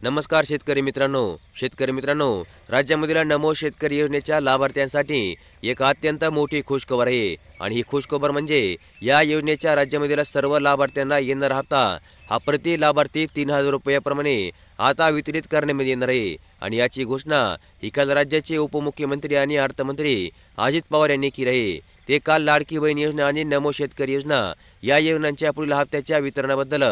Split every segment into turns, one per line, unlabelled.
नमस्कार शेतकरी मित्रांनो, राज्यामधील नमो शेतकरी योजनेच्या लाभार्थ्यांसाठी एक अत्यंत मोठी खुशखबर आहे आणि ही खुशखबर म्हणजे या योजनेच्या राज्यामधील सर्व लाभार्थ्यांना येणार हप्ता हा प्रति लाभार्थी 3000 रुपयाप्रमाणे आता वितरित करण्यात येणार आहे आणि याची घोषणा ही काल राज्याचे उपमुख्यमंत्री आणि अर्थमंत्री अजित पवार यांनी केली आहे। ते काल लाडकी बहीण योजना आणि नमो शेतकरी योजना या योजनांच्या पुढील हप्त्याच्या वितरणाबद्दल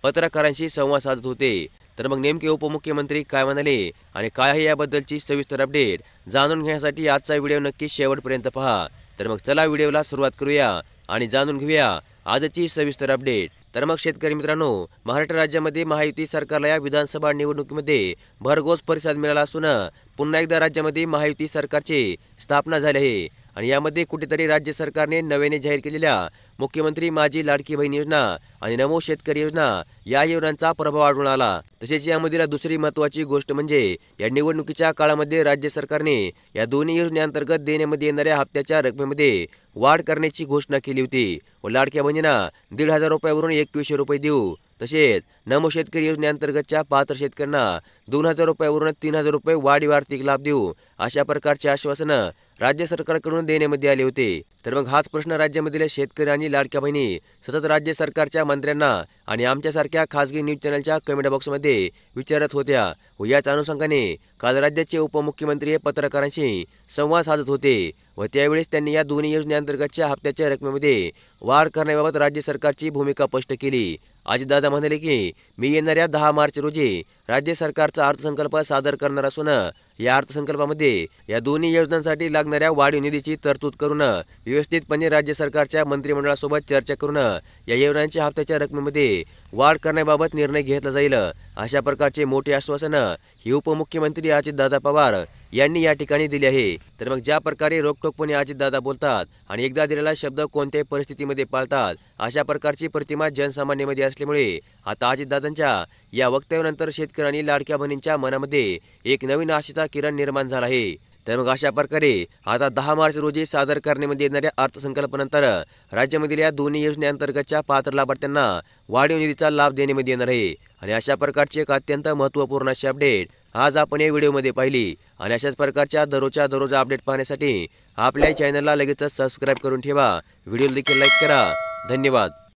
पत्रकारांशी संवाद साधत होते। तर मग नेमके उपमुख्यमंत्री काय म्हणाले आणि काय आहे याबद्दलची सविस्तर अपडेट जाणून घेण्यासाठी आजचा व्हिडिओ नक्की शेवटपर्यंत पहा। तर मग चला व्हिडिओला सुरुवात करूया आणि जाणून घेऊया आजची सविस्तर अपडेट। तर मग शेतकरी मित्रांनो, महाराष्ट्र राज्यामध्ये महायुती सरकारला या विधानसभा निवडणुकीमध्ये भरघोस प्रतिसाद मिळाला असून पुन्हा एकदा राज्यामध्ये महायुती सरकारची स्थापना झाली आहे आणि यामध्ये कुठेतरी राज्य सरकारने नव्याने जाहीर केलेल्या मुख्यमंत्री माझी लाडकी बहीण योजना आणि नमो शेतकरी योजना या योजनांचा प्रभाव आढळून आला। तसेच यामधील दुसरी महत्त्वाची गोष्ट म्हणजे या निवडणुकीच्या काळामध्ये राज्य सरकारने या दोन्ही योजनेअंतर्गत देण्यामध्ये येणाऱ्या हप्त्याच्या रकमेमध्ये वाढ करण्याची घोषणा केली होती व लाडक्या बहिणींना 1500 रुपयावरून 2100 रुपये देऊ, तसेच नमो शेतकरी योजनेअंतर्गतच्या पात्र शेतकऱ्यांना 2000 रुपयावरून 3000 रुपये वाढीव आर्थिक लाभ देऊ अशा प्रकारचे आश्वासन राज्य सरकारकडून देण्यामध्ये आले होते। तर मग हाच प्रश्न राज्यामधील शेतकरी आणि लाडक्या बहिणी सतत राज्य सरकारच्या मंत्र्यांना आणि आमच्यासारख्या खासगी न्यूज चॅनलच्या कमेंट बॉक्समध्ये विचारत होत्या व याच अनुषंगाने काल राज्याचे उपमुख्यमंत्री हे पत्रकारांशी संवाद साधत होते व त्यावेळेस त्यांनी या दोन्ही योजनेअंतर्गतच्या हप्त्याच्या रकमेमध्ये वाढ करण्याबाबत राज्य सरकारची भूमिका स्पष्ट केली। अजितदादा म्हणाले की मी येणाऱ्या 10 मार्च रोजी राज्य सरकारचा अर्थसंकल्प सादर करणार असून या अर्थसंकल्पामध्ये या दोन्ही योजनांसाठी लागणाऱ्या वाढीव निधीची तरतूद करून व्यवस्थितपणे राज्य सरकारच्या मंत्रिमंडळासोबत चर्चा करून या योजनांच्या हप्त्याच्या रकमेमध्ये वाढ करण्याबाबत निर्णय घेतला जाईल अशा प्रकारचे मोठे आश्वासन ही उपमुख्यमंत्री अजितदादा पवार यांनी या ठिकाणी दिले आहे। तर मग ज्या प्रकारे रोखठोकपणे अजितदादा बोलतात आणि एकदा दिलेला शब्द कोणत्याही परिस्थितीमध्ये पाळतात अशा प्रकारची प्रतिमा जनसामान्यामध्ये असल्यामुळे आता अजितदादांच्या या वक्तव्यानंतर शेतकरी आणि लाडक्या बहिणींच्या मनामध्ये एक नवीन आशेचा किरण निर्माण झाला आहे। तर मग अशा प्रकारे आता 10 मार्च रोजी सादर करण्यामध्ये येणाऱ्या अर्थसंकल्पानंतर राज्यामधील या दोन्ही योजनेअंतर्गतच्या पात्र लाभार्थ्यांना वाढीव निधीचा लाभ देण्यामध्ये येणार आहे आणि अशा प्रकारची एक अत्यंत महत्त्वपूर्ण अशी अपडेट आज आपण या व्हिडिओमध्ये पाहिली आणि अशाच प्रकारच्या दररोजच्या अपडेट पाहण्यासाठी आपल्या चॅनलला लगेचच सबस्क्राईब करून ठेवा। व्हिडिओला देखील लाईक करा। धन्यवाद।